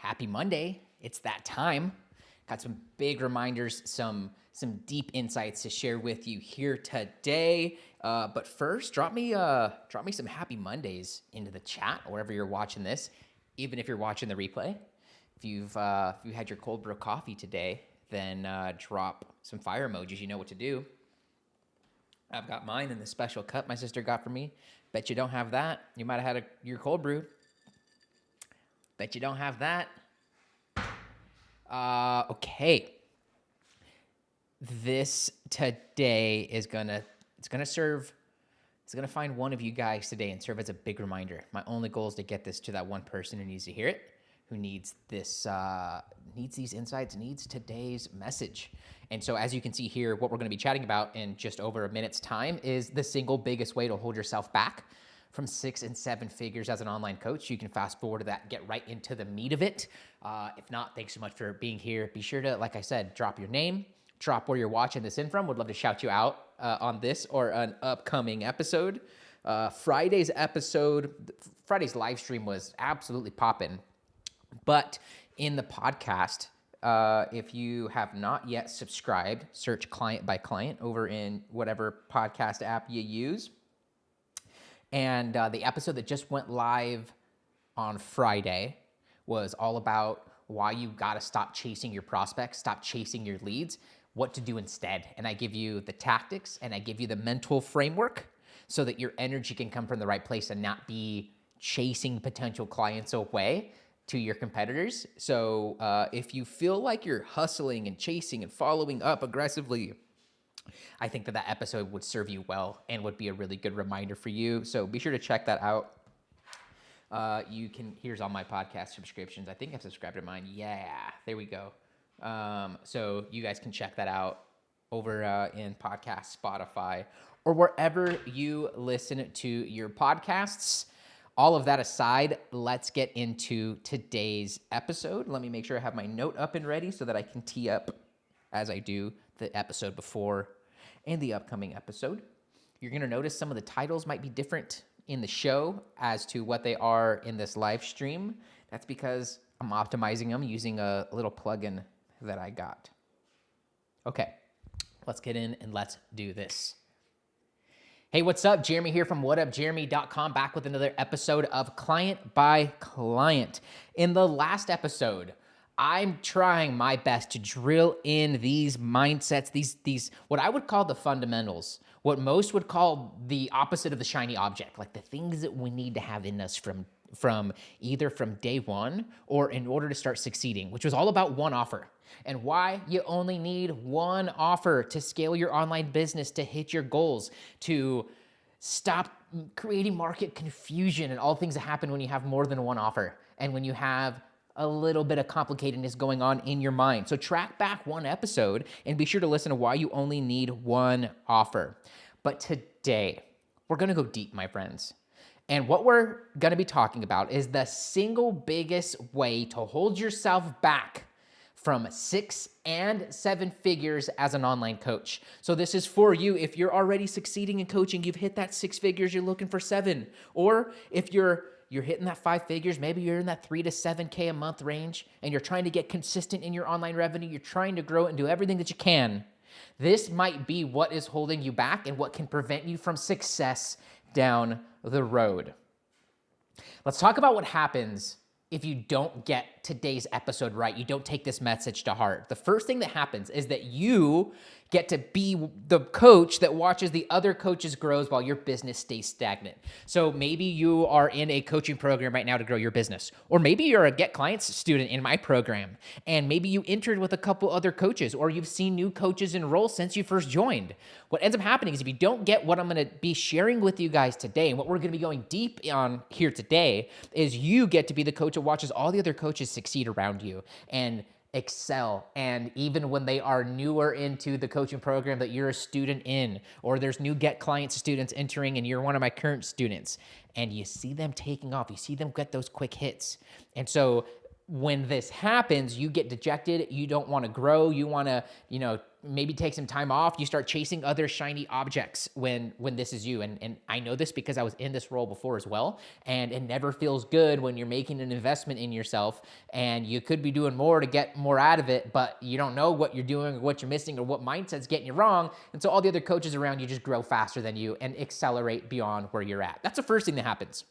Happy Monday. It's that time. Got some big reminders, some deep insights to share with you here today. But first, drop me some happy Mondays into the chat wherever you're watching this, even if you're watching the replay. If you had your cold brew coffee today, then drop some fire emojis. You know what to do. I've got mine in the special cup my sister got for me. Bet you don't have that. You might have had your cold brew. Bet you don't have that. Okay. This today is gonna find one of you guys today and serve as a big reminder. My only goal is to get this to that one person who needs to hear it, who needs this, needs these insights, needs today's message. And so as you can see here, what we're gonna be chatting about in just over a minute's time is the single biggest way to hold yourself back from 6 and 7 figures as an online coach. You can fast forward to that, get right into the meat of it. If not, thanks so much for being here. Be sure to, like I said, drop your name, drop where you're watching this in from. Would love to shout you out on this or an upcoming episode. Friday's live stream was absolutely popping. But in the podcast, if you have not yet subscribed, search Client by Client over in whatever podcast app you use. And the episode that just went live on Friday was all about why you got to stop chasing your prospects, stop chasing your leads, what to do instead. And I give you the tactics and I give you the mental framework so that your energy can come from the right place and not be chasing potential clients away to your competitors. So if you feel like you're hustling and chasing and following up aggressively, I think that episode would serve you well and would be a really good reminder for you. So be sure to check that out. Here's all my podcast subscriptions. I think I've subscribed to mine. Yeah, there we go. So you guys can check that out over in podcast, Spotify, or wherever you listen to your podcasts. All of that aside, let's get into today's episode. Let me make sure I have my note up and ready so that I can tee up as I do the episode before and the upcoming episode. You're going to notice some of the titles might be different in the show as to what they are in this live stream. That's because I'm optimizing them using a little plugin that I got. Okay, let's get in and let's do this. Hey, what's up? Jeremy here from whatupjeremy.com, back with another episode of Client by Client. In the last episode, I'm trying my best to drill in these mindsets, these what I would call the fundamentals, what most would call the opposite of the shiny object, like the things that we need to have in us from either from day one or in order to start succeeding, which was all about one offer and why you only need one offer to scale your online business, to hit your goals, to stop creating market confusion and all things that happen when you have more than one offer and when you have a little bit of complicatedness going on in your mind. So track back one episode and be sure to listen to why you only need one offer. But today, we're gonna go deep, my friends. And what we're gonna be talking about is the single biggest way to hold yourself back from 6 and 7 figures as an online coach. So this is for you if you're already succeeding in coaching, you've hit that 6 figures, you're looking for 7. Or if you're hitting that 5 figures, maybe you're in that 3 to 7K a month range and you're trying to get consistent in your online revenue, you're trying to grow and do everything that you can. This might be what is holding you back and what can prevent you from success down the road. Let's talk about what happens if you don't get today's episode right, you don't take this message to heart. The first thing that happens is that you get to be the coach that watches the other coaches grow while your business stays stagnant. So maybe you are in a coaching program right now to grow your business, or maybe you're a Get Clients student in my program, and maybe you entered with a couple other coaches, or you've seen new coaches enroll since you first joined. What ends up happening is if you don't get what I'm going to be sharing with you guys today, and what we're going to be going deep on here today, is you get to be the coach that watches all the other coaches succeed around you and excel. And even when they are newer into the coaching program that you're a student in, or there's new Get Clients students entering and you're one of my current students, and you see them taking off, you see them get those quick hits. And so when this happens, you get dejected, you don't want to grow, you want to, maybe take some time off. You start chasing other shiny objects when this is you. And I know this because I was in this role before as well. And it never feels good when you're making an investment in yourself and you could be doing more to get more out of it, but you don't know what you're doing or what you're missing or what mindset's getting you wrong. And so all the other coaches around you just grow faster than you and accelerate beyond where you're at. That's the first thing that happens.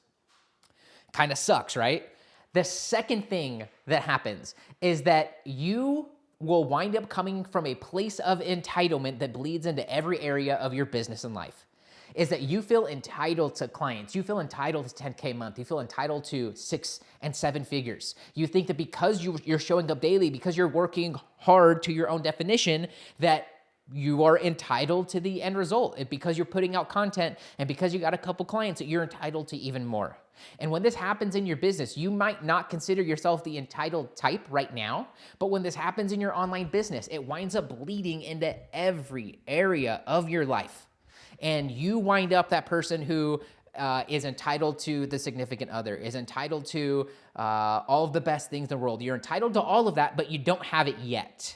Kind of sucks, right? The second thing that happens is that you will wind up coming from a place of entitlement that bleeds into every area of your business and life. Is that you feel entitled to clients. You feel entitled to 10K a month. You feel entitled to 6 and 7 figures. You think that because you're showing up daily, because you're working hard to your own definition, that you are entitled to the end result. Because you're putting out content and because you got a couple clients, that you're entitled to even more. And when this happens in your business, you might not consider yourself the entitled type right now, but when this happens in your online business, it winds up bleeding into every area of your life. And you wind up that person who is entitled to the significant other, is entitled to all of the best things in the world. You're entitled to all of that, but you don't have it yet.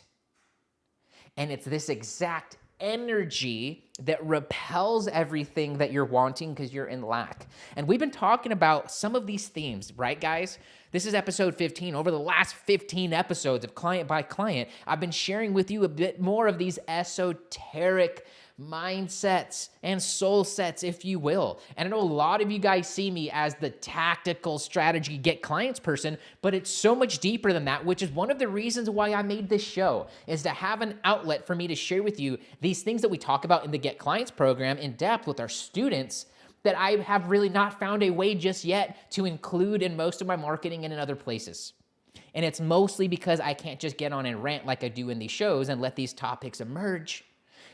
And it's this exact energy that repels everything that you're wanting because you're in lack. And we've been talking about some of these themes, right, guys? This is episode 15. Over the last 15 episodes of Client by Client, I've been sharing with you a bit more of these esoteric mindsets and soul sets, if you will. And I know a lot of you guys see me as the tactical strategy get clients person, but it's so much deeper than that, which is one of the reasons why I made this show, is to have an outlet for me to share with you these things that we talk about in the Get Clients program in depth with our students that I have really not found a way just yet to include in most of my marketing and in other places. And it's mostly because I can't just get on and rant like I do in these shows and let these topics emerge.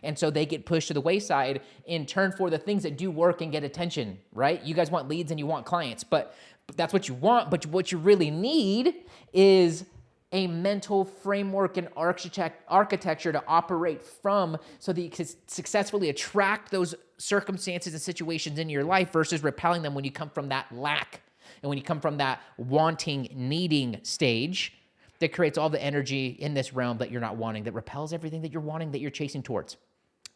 And so they get pushed to the wayside in turn for the things that do work and get attention, right? You guys want leads and you want clients, but that's what you want. But what you really need is a mental framework and architecture to operate from so that you can successfully attract those circumstances and situations in your life versus repelling them when you come from that lack and when you come from that wanting, needing stage that creates all the energy in this realm that you're not wanting, that repels everything that you're wanting, that you're chasing towards.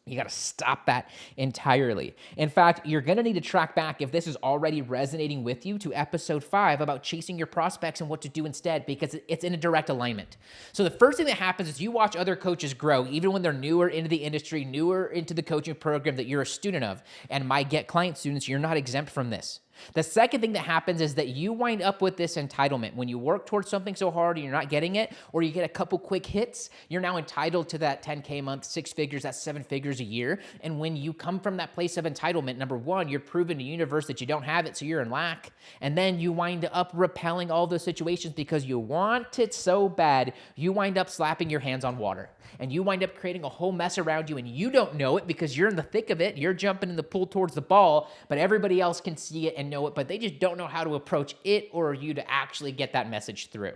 You got to stop that entirely. In fact, you're going to need to track back if this is already resonating with you to episode 5 about chasing your prospects and what to do instead, because it's in a direct alignment. So the first thing that happens is you watch other coaches grow, even when they're newer into the industry, newer into the coaching program that you're a student of. And my Get Client students, you're not exempt from this. The second thing that happens is that you wind up with this entitlement. When you work towards something so hard and you're not getting it, or you get a couple quick hits, you're now entitled to that 10K a month, 6 figures, that's 7 figures a year. And when you come from that place of entitlement, number one, you're proving to the universe that you don't have it, so you're in lack. And then you wind up repelling all those situations because you want it so bad, you wind up slapping your hands on water. And you wind up creating a whole mess around you and you don't know it because you're in the thick of it. You're jumping in the pool towards the ball, but everybody else can see it and know it, but they just don't know how to approach it or you to actually get that message through.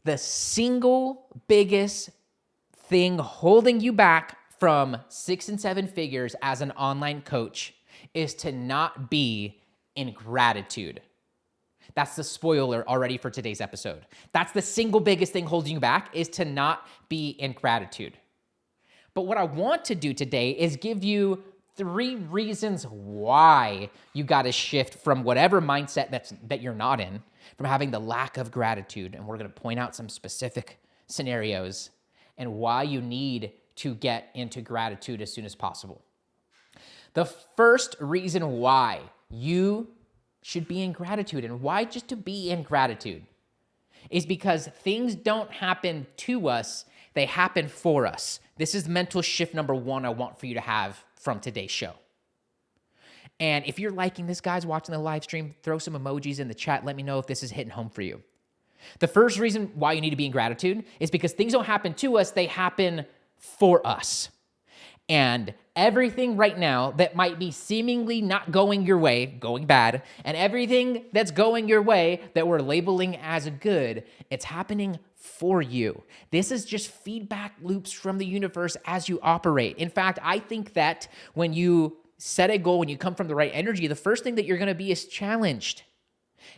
The single biggest thing holding you back from 6 and 7 figures as an online coach is to not be in gratitude. That's the spoiler already for today's episode. That's the single biggest thing holding you back, is to not be in gratitude. But what I want to do today is give you 3 reasons why you got to shift from whatever mindset that you're not in, from having the lack of gratitude. And we're going to point out some specific scenarios and why you need to get into gratitude as soon as possible. The first reason why you should be in gratitude, and why just to be in gratitude, is because things don't happen to us, they happen for us. This is mental shift number 1 I want for you to have from today's show. And if you're liking this, guys, watching the live stream, throw some emojis in the chat. Let me know if this is hitting home for you. The first reason why you need to be in gratitude is because things don't happen to us, they happen for us. And everything right now that might be seemingly not going your way, going bad, and everything that's going your way that we're labeling as good, it's happening for you. This is just feedback loops from the universe as you operate. In fact, I think that when you set a goal, when you come from the right energy, the first thing that you're going to be is challenged.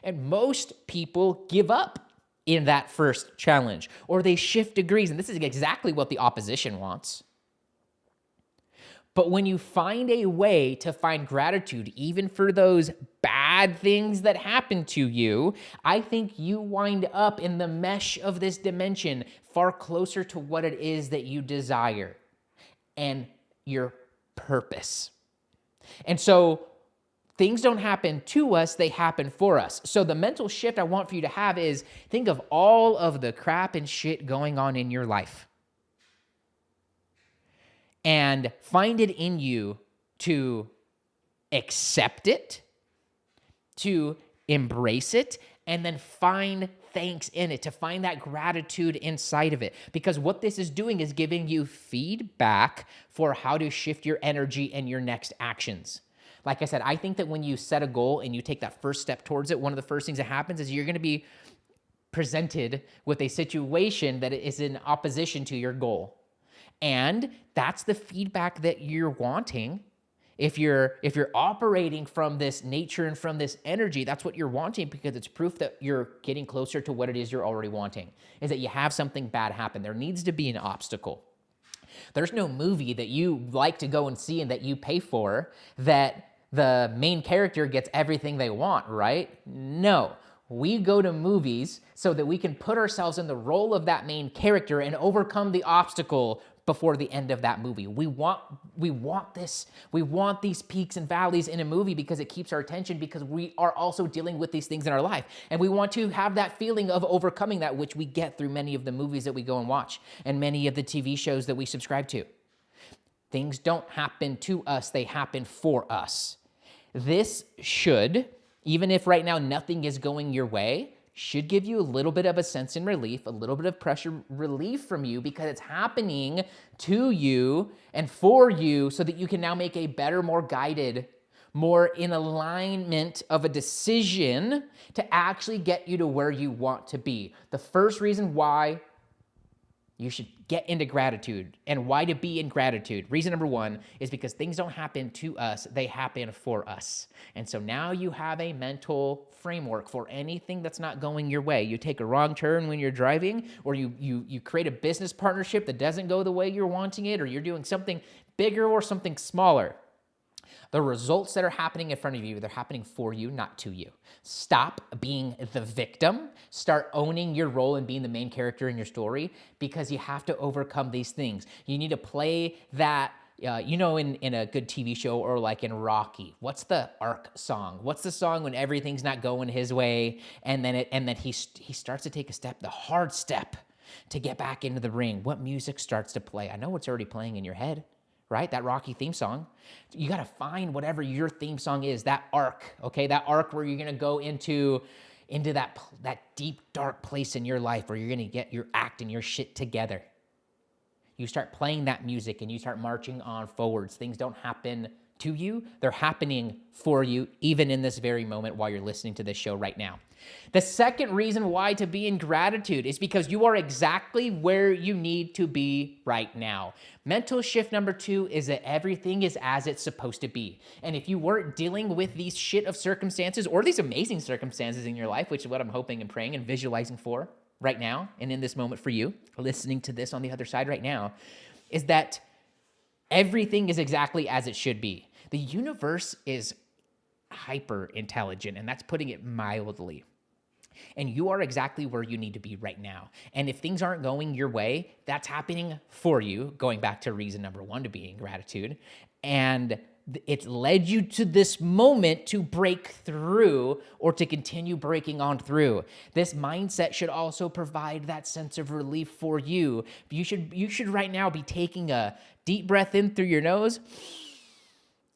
And most people give up in that first challenge, or they shift degrees. And this is exactly what the opposition wants. But when you find a way to find gratitude, even for those bad things that happen to you, I think you wind up in the mesh of this dimension far closer to what it is that you desire and your purpose. And so things don't happen to us, they happen for us. So the mental shift I want for you to have is think of all of the crap and shit going on in your life. And find it in you to accept it, to embrace it, and then find thanks in it, to find that gratitude inside of it. Because what this is doing is giving you feedback for how to shift your energy and your next actions. Like I said, I think that when you set a goal and you take that first step towards it, one of the first things that happens is you're going to be presented with a situation that is in opposition to your goal. And that's the feedback that you're wanting. If you're operating from this nature and from this energy, that's what you're wanting, because it's proof that you're getting closer to what it is you're already wanting, is that you have something bad happen. There needs to be an obstacle. There's no movie that you like to go and see and that you pay for that the main character gets everything they want, right? No. We go to movies so that we can put ourselves in the role of that main character and overcome the obstacle before the end of that movie. We want this. We want these peaks and valleys in a movie because it keeps our attention, because we are also dealing with these things in our life. And we want to have that feeling of overcoming that, which we get through many of the movies that we go and watch and many of the TV shows that we subscribe to. Things don't happen to us, they happen for us. This should, even if right now nothing is going your way, should give you a little bit of a sense and relief, a little bit of pressure relief from you, because it's happening to you and for you so that you can now make a better, more guided, more in alignment of a decision to actually get you to where you want to be. The first reason why you should get into gratitude and why to be in gratitude. Reason number one is because things don't happen to us, they happen for us. And so now you have a mental framework for anything that's not going your way. You take a wrong turn when you're driving, or you create a business partnership that doesn't go the way you're wanting it, or you're doing something bigger or something smaller. The results that are happening in front of you, they're happening for you, not to you. Stop being the victim. Start owning your role and being the main character in your story, because you have to overcome these things. You need to play that, in a good TV show, or like in Rocky. What's the arc song? What's the song when everything's not going his way, and then he starts to take a step, the hard step to get back into the ring? What music starts to play? I know it's already playing in your head. Right? That Rocky theme song. You got to find whatever your theme song is, that arc, okay? That arc where you're going to go into that deep, dark place in your life where you're going to get your act and your shit together. You start playing that music and you start marching on forwards. Things don't happen to you. They're happening for you, even in this very moment while you're listening to this show right now. The second reason why to be in gratitude is because you are exactly where you need to be right now. Mental shift number two is that everything is as it's supposed to be. And if you weren't dealing with these shit of circumstances, or these amazing circumstances in your life, which is what I'm hoping and praying and visualizing for right now, and in this moment for you, listening to this on the other side right now, is that everything is exactly as it should be. The universe is hyper intelligent, and that's putting it mildly. And you are exactly where you need to be right now. And if things aren't going your way, that's happening for you, going back to reason number one to be in gratitude. And it's led you to this moment to break through, or to continue breaking on through. This mindset should also provide that sense of relief for you. You should right now be taking a deep breath in through your nose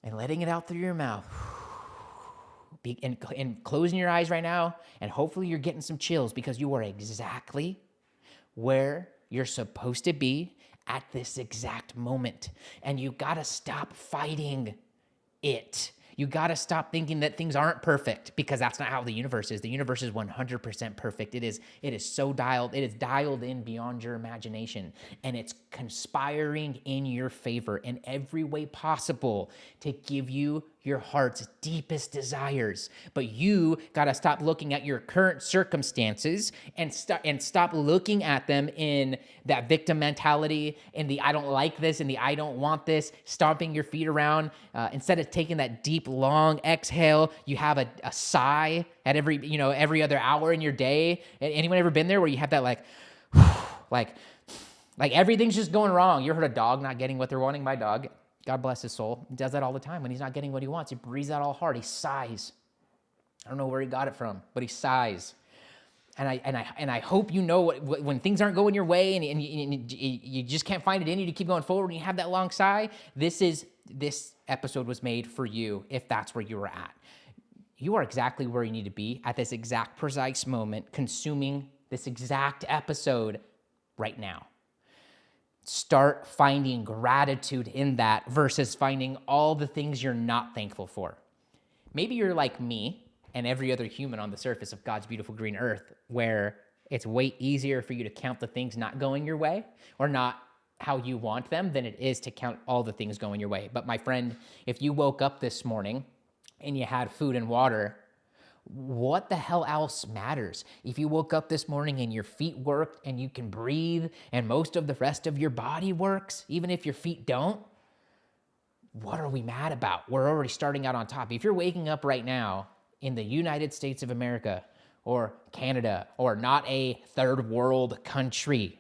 and letting it out through your mouth. And closing your eyes right now, and hopefully you're getting some chills, because you are exactly where you're supposed to be at this exact moment. And you gotta stop fighting it. You gotta stop thinking that things aren't perfect, because that's not how the universe is. The universe is 100% perfect. It is so dialed. It is dialed in beyond your imagination, and it's conspiring in your favor in every way possible to give you your heart's deepest desires. But you got to stop looking at your current circumstances and stop looking at them in that victim mentality, in the I don't like this, and the I don't want this, stomping your feet around. Instead of taking that deep, long exhale, you have a sigh at every other hour in your day. Anyone ever been there where you have that like everything's just going wrong? You ever heard a dog not getting what they're wanting? My dog, God bless his soul, he does that all the time. When he's not getting what he wants, he breathes out all hard. He sighs. I don't know where he got it from, but he sighs. And I hope you know when things aren't going your way and you just can't find it in you to keep going forward and you have that long sigh, this episode was made for you if that's where you were at. You are exactly where you need to be at this exact precise moment, consuming this exact episode right now. Start finding gratitude in that versus finding all the things you're not thankful for. Maybe you're like me and every other human on the surface of God's beautiful green earth, where it's way easier for you to count the things not going your way or not how you want them than it is to count all the things going your way. But my friend, if you woke up this morning and you had food and water, what the hell else matters? If you woke up this morning and your feet worked and you can breathe and most of the rest of your body works, even if your feet don't, what are we mad about? We're already starting out on top. If you're waking up right now in the United States of America or Canada or not a third world country,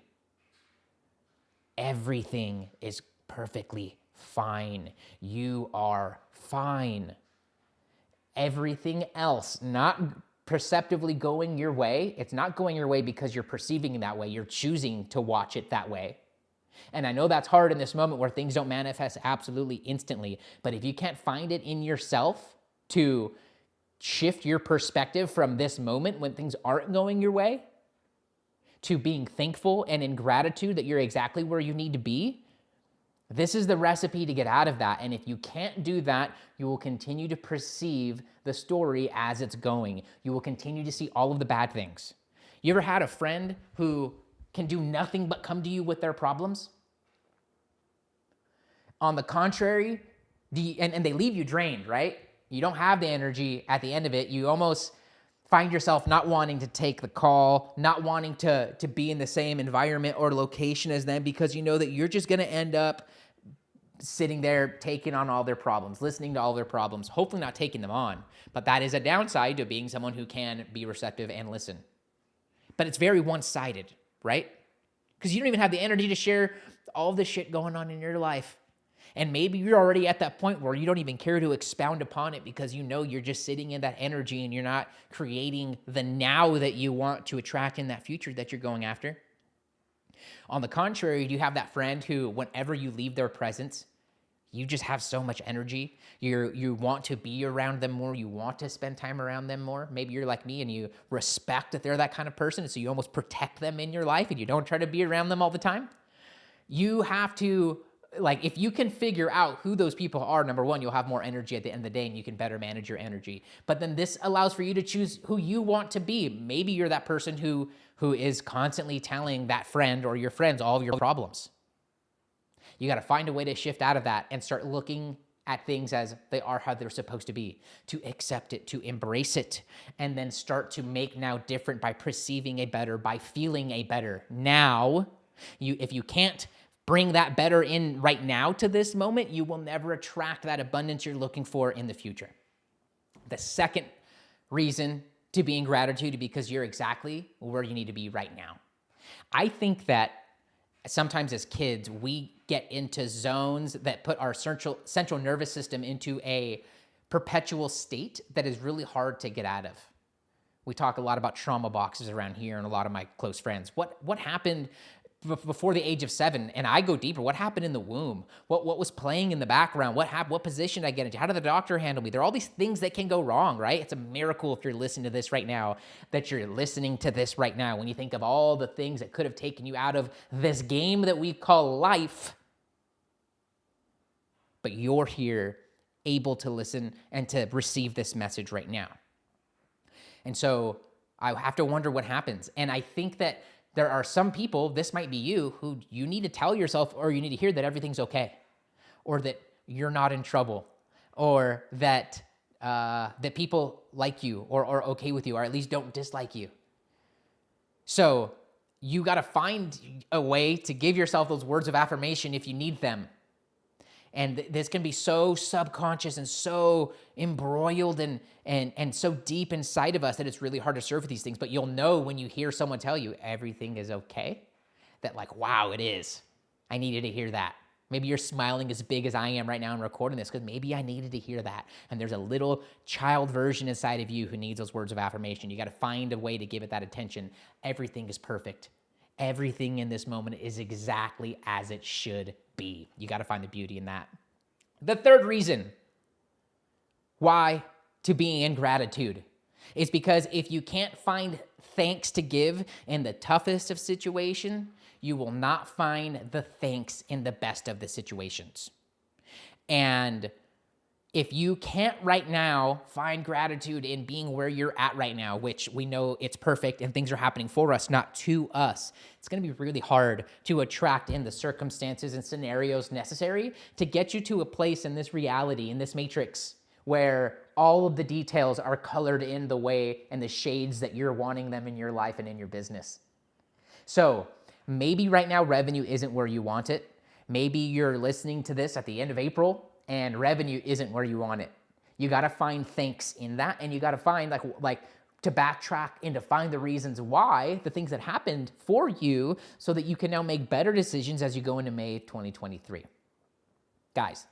everything is perfectly fine. You are fine. Everything else not perceptively going your way, it's not going your way because you're perceiving it that way. You're choosing to watch it that way. And I know that's hard in this moment where things don't manifest absolutely instantly, but if you can't find it in yourself to shift your perspective from this moment when things aren't going your way to being thankful and in gratitude that you're exactly where you need to be, this is the recipe to get out of that. And if you can't do that, you will continue to perceive the story as it's going. You will continue to see all of the bad things. You ever had a friend who can do nothing but come to you with their problems? On the contrary, and they leave you drained, right? You don't have the energy at the end of it. You almost find yourself not wanting to take the call, not wanting to be in the same environment or location as them because you know that you're just going to end up sitting there taking on all their problems, listening to all their problems, hopefully not taking them on. But that is a downside to being someone who can be receptive and listen. But it's very one-sided, right? Because you don't even have the energy to share all the shit going on in your life. And maybe you're already at that point where you don't even care to expound upon it because you know you're just sitting in that energy and you're not creating the now that you want to attract in that future that you're going after. On the contrary, you have that friend who, whenever you leave their presence, you just have so much energy. You want to be around them more. You want to spend time around them more. Maybe you're like me and you respect that they're that kind of person, so you almost protect them in your life and you don't try to be around them all the time. You have to, if you can figure out who those people are, number one, you'll have more energy at the end of the day and you can better manage your energy. But then this allows for you to choose who you want to be. Maybe you're that person who is constantly telling that friend or your friends all of your problems. You got to find a way to shift out of that and start looking at things as they are, how they're supposed to be, to accept it, to embrace it, and then start to make now different by perceiving a better, by feeling a better. Now, if you can't bring that better in right now to this moment, you will never attract that abundance you're looking for in the future. The second reason to be in gratitude is because you're exactly where you need to be right now. I think that sometimes as kids, we get into zones that put our central nervous system into a perpetual state that is really hard to get out of. We talk a lot about trauma boxes around here and a lot of my close friends. What happened before the age of 7, and I go deeper, what happened in the womb? What was playing in the background? What position did I get into? How did the doctor handle me? There are all these things that can go wrong, right? It's a miracle if you're listening to this right now, that you're listening to this right now. When you think of all the things that could have taken you out of this game that we call life, but you're here able to listen and to receive this message right now. And so I have to wonder what happens. And I think that there are some people, this might be you, who you need to tell yourself or you need to hear that everything's okay, or that you're not in trouble, or that that people like you or are okay with you, or at least don't dislike you. So you got to find a way to give yourself those words of affirmation if you need them. And this can be so subconscious and so embroiled and so deep inside of us that it's really hard to serve these things. But you'll know when you hear someone tell you everything is okay, that like, wow, it is. I needed to hear that. Maybe you're smiling as big as I am right now and recording this because maybe I needed to hear that. And there's a little child version inside of you who needs those words of affirmation. You got to find a way to give it that attention. Everything is perfect. Everything in this moment is exactly as it should be. You got to find the beauty in that. The third reason why to be in gratitude is because if you can't find thanks to give in the toughest of situations, you will not find the thanks in the best of the situations. And if you can't right now find gratitude in being where you're at right now, which we know it's perfect and things are happening for us, not to us, it's going to be really hard to attract in the circumstances and scenarios necessary to get you to a place in this reality, in this matrix, where all of the details are colored in the way and the shades that you're wanting them in your life and in your business. So maybe right now revenue isn't where you want it. Maybe you're listening to this at the end of April and revenue isn't where you want it. You got to find thanks in that, and you got to find like to backtrack and to find the reasons why, the things that happened for you, so that you can now make better decisions as you go into May 2023. Guys,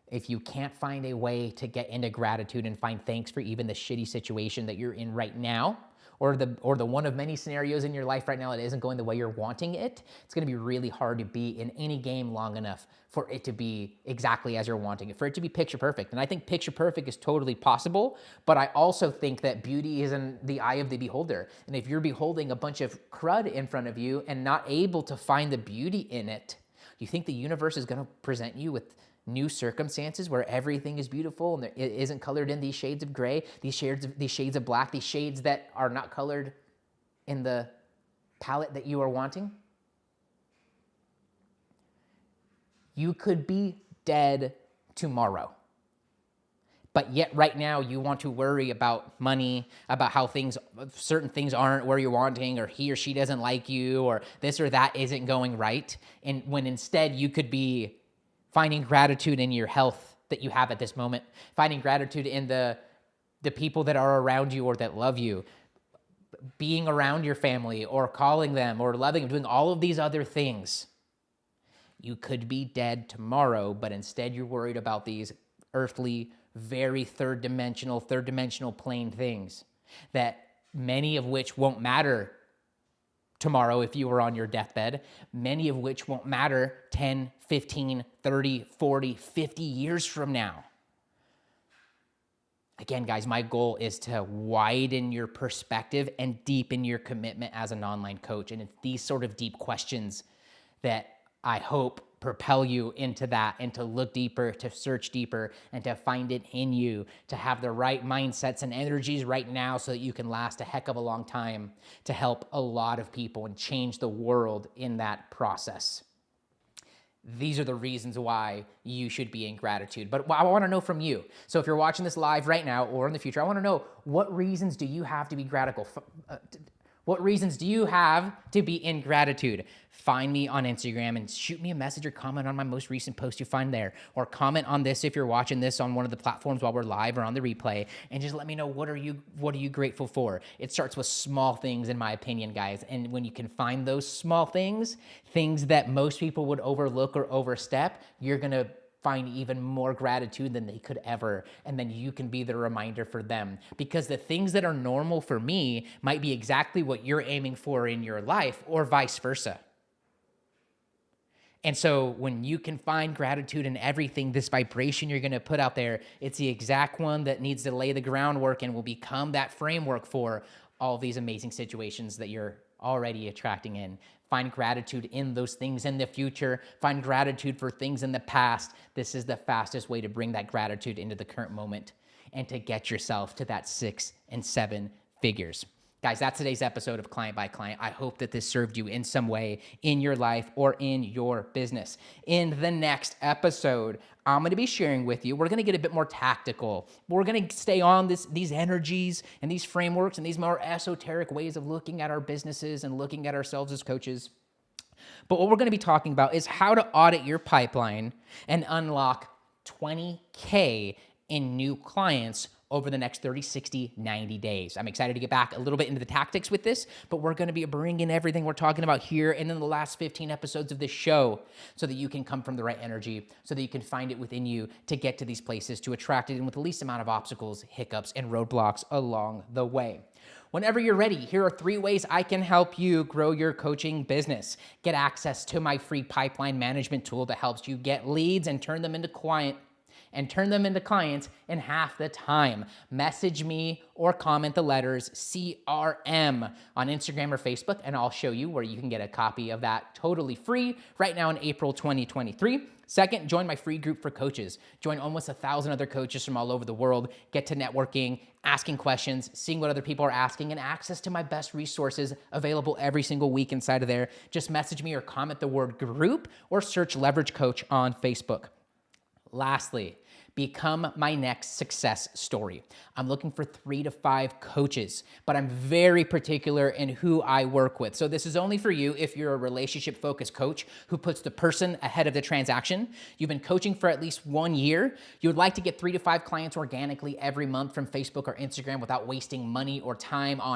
if you can't find a way to get into gratitude and find thanks for even the shitty situation that you're in right now, or the one of many scenarios in your life right now that isn't going the way you're wanting it, it's going to be really hard to be in any game long enough for it to be exactly as you're wanting it, for it to be picture perfect. And I think picture perfect is totally possible, but I also think that beauty is in the eye of the beholder. And if you're beholding a bunch of crud in front of you and not able to find the beauty in it, you think the universe is going to present you with new circumstances where everything is beautiful and it isn't colored in these shades of gray, these shades of black, these shades that are not colored in the palette that you are wanting? You could be dead tomorrow. But yet right now you want to worry about money, about how certain things aren't where you're wanting, or he or she doesn't like you, or this or that isn't going right. And when instead you could be finding gratitude in your health that you have at this moment, finding gratitude in the people that are around you or that love you, being around your family or calling them or loving them, doing all of these other things. You could be dead tomorrow, but instead you're worried about these earthly, very third dimensional plane things, that many of which won't matter tomorrow if you were on your deathbed, many of which won't matter 10, 15, 30, 40, 50 years from now. Again, guys, my goal is to widen your perspective and deepen your commitment as an online coach. And it's these sort of deep questions that I hope propel you into that, and to look deeper, to search deeper, and to find it in you, to have the right mindsets and energies right now so that you can last a heck of a long time, to help a lot of people and change the world in that process. These are the reasons why you should be in gratitude. But I want to know from you. So if you're watching this live right now or in the future, I want to know, what reasons do you have to be grateful? What reasons do you have to be in gratitude? Find me on Instagram and shoot me a message or comment on my most recent post you find there. Or comment on this if you're watching this on one of the platforms while we're live or on the replay, and just let me know, what are you grateful for? It starts with small things, in my opinion, guys. And when you can find those small things that most people would overlook or overstep, you're going to find even more gratitude than they could ever. And then you can be the reminder for them, because the things that are normal for me might be exactly what you're aiming for in your life, or vice versa. And so when you can find gratitude in everything, this vibration you're going to put out there, it's the exact one that needs to lay the groundwork and will become that framework for all these amazing situations that you're already attracting in. Find gratitude in those things in the future. Find gratitude for things in the past. This is the fastest way to bring that gratitude into the current moment and to get yourself to that 6 and 7 figures. Guys, that's today's episode of Client by Client. I hope that this served you in some way in your life or in your business. In the next episode, I'm going to be sharing with you, we're going to get a bit more tactical. We're going to stay on these energies and these frameworks and these more esoteric ways of looking at our businesses and looking at ourselves as coaches. But what we're going to be talking about is how to audit your pipeline and unlock 20K in new clients over the next 30, 60, 90 days. I'm excited to get back a little bit into the tactics with this, but we're going to be bringing everything we're talking about here and in the last 15 episodes of this show so that you can come from the right energy, so that you can find it within you to get to these places, to attract it in with the least amount of obstacles, hiccups, and roadblocks along the way. Whenever you're ready, here are 3 ways I can help you grow your coaching business. Get access to my free pipeline management tool that helps you get leads and turn them into clients in half the time. Message me or comment the letters CRM on Instagram or Facebook, and I'll show you where you can get a copy of that totally free right now in April 2023. Second, join my free group for coaches. Join almost 1,000 other coaches from all over the world. Get to networking, asking questions, seeing what other people are asking, and access to my best resources available every single week inside of there. Just message me or comment the word group or search Leverage Coach on Facebook. Lastly, become my next success story. I'm looking for 3 to 5 coaches, but I'm very particular in who I work with. So this is only for you if you're a relationship-focused coach who puts the person ahead of the transaction. You've been coaching for at least 1 year. You would like to get 3 to 5 clients organically every month from Facebook or Instagram without wasting money or time on